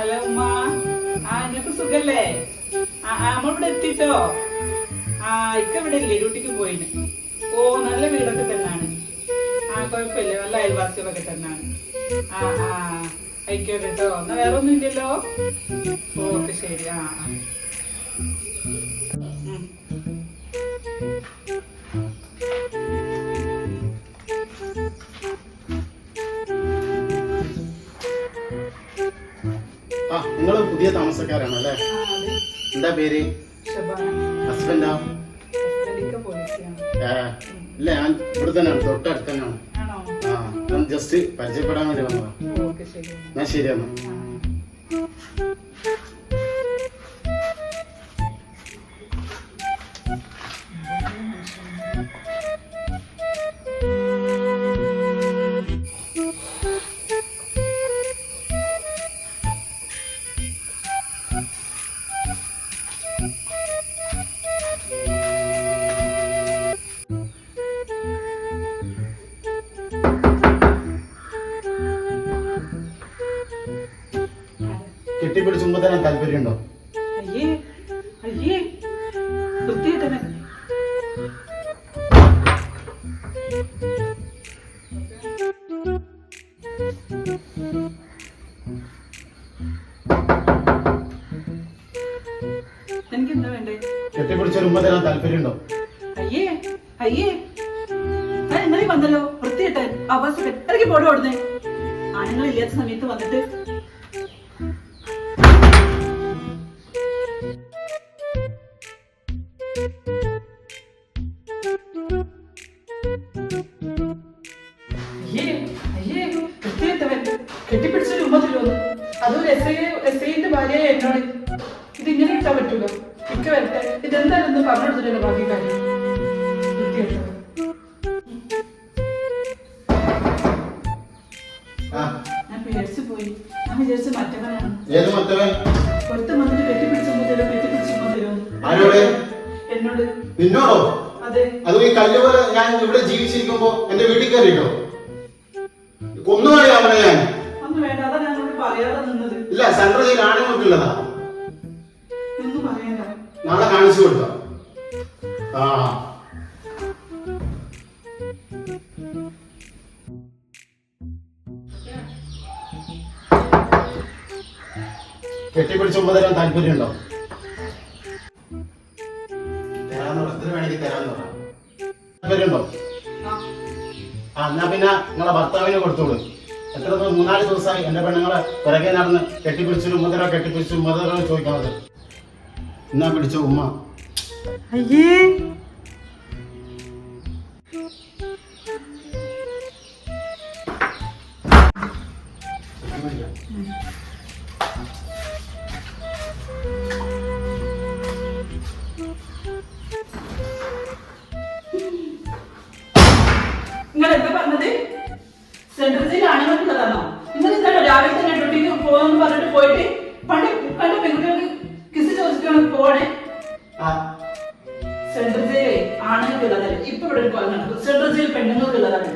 Hello ഉമ്മ. നിങ്ങക്ക് സുഖല്ലേ? നമ്മളിവിടെ എത്തിട്ടോ. ഇക്ക ഇവിടെ ഇല്ലേ, ഡ്യൂട്ടിക്ക് പോയിന്. ഓ, നല്ല വീടൊക്കെ തന്നെയാണ്. കുഴപ്പമില്ല, നല്ല അയൽവാസികളൊക്കെ തന്നെയാണ്. അയക്കോട്ടെ കേട്ടോ. എന്നാ വേറെ ഒന്നും ഇല്ലല്ലോ. ഓക്കെ, ശരി. നിങ്ങൾ പുതിയ താമസക്കാരാണല്ലേ? എന്താ പേര്? ഹസ്ബൻഡാ? ഇല്ല, ഞാൻ ഇവിടെ തന്നെയാണ്, തൊട്ടടുത്ത് തന്നെയാണ്. ഞാൻ ജസ്റ്റ് പരിചയപ്പെടാൻ വേണ്ടി വന്നതാ. എന്നാ ശരിയാണ്. കെട്ടിപ്പിടിച്ച് ഉമ്മ തരാൻ താല്പര്യമുണ്ടോ? എനിക്കെന്താ വേണ്ടേ? കെട്ടിപ്പിടിച്ചൊരു ഉമ്മ തരാൻ താല്പര്യമുണ്ടോ? ഇന്നലെ വന്നല്ലോ, വൃത്തിയിട്ടെ ഇടയ്ക്ക് പോടും അവിടുന്ന്. ആണുങ്ങളില്ലാത്ത സമയത്ത് വന്നിട്ട് കെട്ടിപ്പിടിച്ചൊരു ഉമ്മ തരുമോ? അതൊരു എസ്ഐന്റെ ഭാര്യയെ എന്നോട് ഇതിങ്ങനെ ഇട്ടാൻ പറ്റൂല. മിക്ക വരട്ടെ, ഇതെന്തായാലും ഒന്ന് പറഞ്ഞു കൊടുത്തില്ലല്ലോ ബാക്കി കാര്യം. ഞാൻ പേടിച്ചു പോയി. ഞാൻ വിചാരിച്ചു മറ്റവനാണ്. ഒരുത്ത വന്നിട്ട് കെട്ടിപ്പിടിച്ചുമ്പോ തരുമോ? എന്നോട്. നിന്നോടോ? അതെ. അത് ഈ കല്ലുപോലെ ഞാൻ ഇവിടെ ജീവിച്ചിരിക്കുമ്പോ എന്റെ വീട്ടിൽ കയറിയിട്ടോ? കൊന്നുകളി അവനെ ഞാൻ. ഒന്നും വേണ്ട, അതാ ഞാൻ പറയാതെ നിന്നത്. ഇല്ല, സെൻട്രൽ ജയിൽ ആണുങ്ങൾക്കുള്ളതാ. ഒന്നും പറയണ്ട. നാളെ കാണിച്ചു കൊടുക്കാം. കെട്ടിപ്പിടിച്ച് ഉമ്മ തരാൻ താല്പര്യമുണ്ടോ? എത്ര വേണമെങ്കിൽ തരാന്ന് പറയാം. താല്പര്യമുണ്ടോ? എന്നാ പിന്നെ നിങ്ങളെ ഭർത്താവിനെ കൊടുത്തോളൂ. എത്ര 3-4 ദിവസമായി എന്റെ പെണ്ണുങ്ങളെ പിറകെ നടന്ന് കെട്ടിപ്പിടിച്ചു ഉമ്മതരോ കെട്ടിപ്പിടിച്ചു ഉമ്മതരോ ചോദിക്കുന്നത്. എന്നാ പിടിച്ച ഉമ്മ. നിങ്ങൾ എന്താ പറഞ്ഞത്? സെൻട്രൽ ജയിൽ ആണുങ്ങൾക്കുള്ളതാണോ? നിങ്ങൾ എന്താണോ രാവിലെ തന്നെ ഡ്യൂട്ടിക്ക് പോകാന്ന് പറഞ്ഞിട്ട് പോയിട്ട് പണ്ട് കണ്ട പെൺകുട്ടികൾക്ക് കിസ് ചോദിച്ചിട്ടാണ് പോണേ? സെൻട്രൽ ജയിൽ ആണുങ്ങൾക്കുള്ളതല്ല. ഇപ്പൊ ഇവിടെ ഒരു കൊല്ലം നടക്കും. Central jail പെണ്ണുങ്ങൾക്കുള്ളതാണ്.